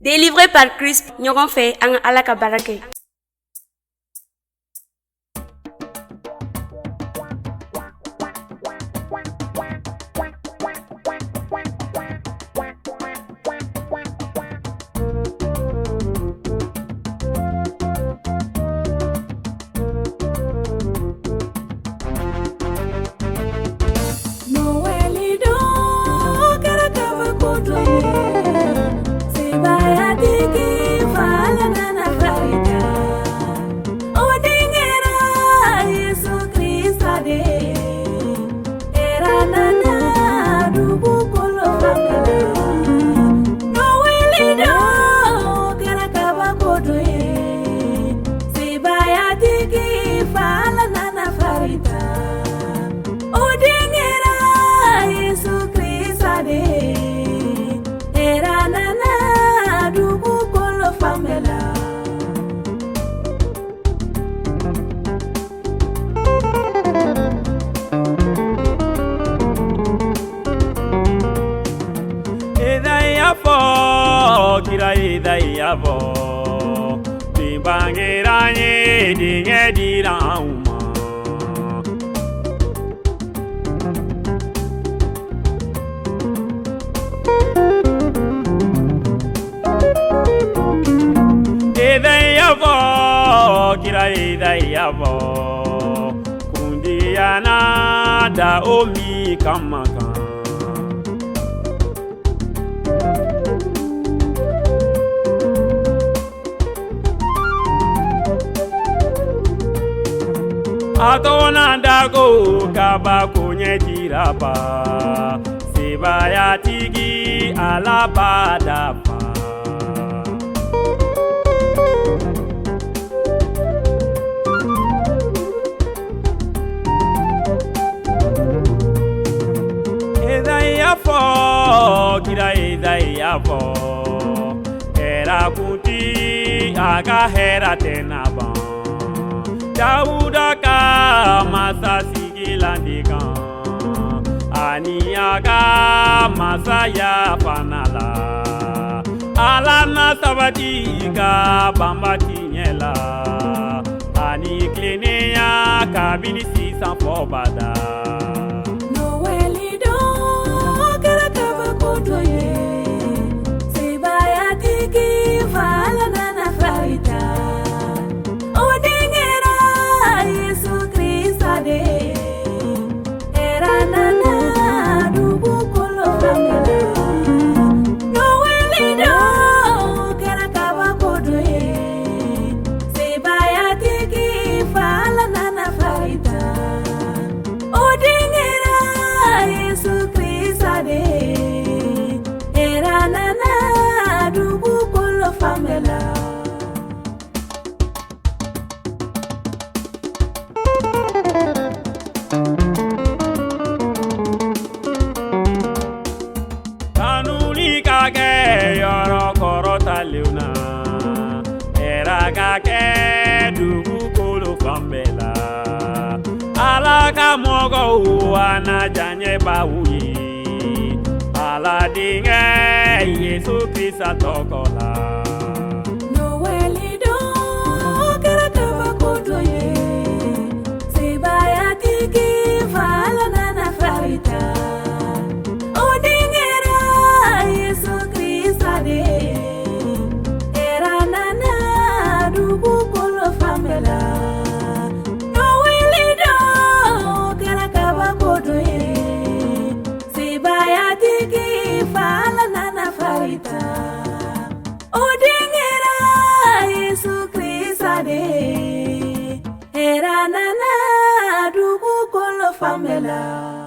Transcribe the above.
Délivré par Christ, ɲɔgɔn fɛ an ka Ala ka baara kɛ. Kira idaya bo timbangiranye dinge dirama idaya bo kira idaya bo kundiana da omi kamaka Atona dago kaba kunye jiraba Sibaya tigi alabadapa Edaya fo, kira edaya fo Era kuti aga hera tenaba Dauda ka masa sigilandiga Aniaga masa ya panala Alana sabati ka bambati nyela Ani klineya kabini sisan fobada Noelido karakava kodoye Sibaya tiki fala nana farita Alaka mogo wana janye bawuyi Ala dinge Yesu Krista tokola Noelido karakava kodoye Sibaya tiki fala nana farita Odingera Yesu Krista de Era nana dubu kolo famela Odingera Yesu Krista de Era nana dubu kolo famela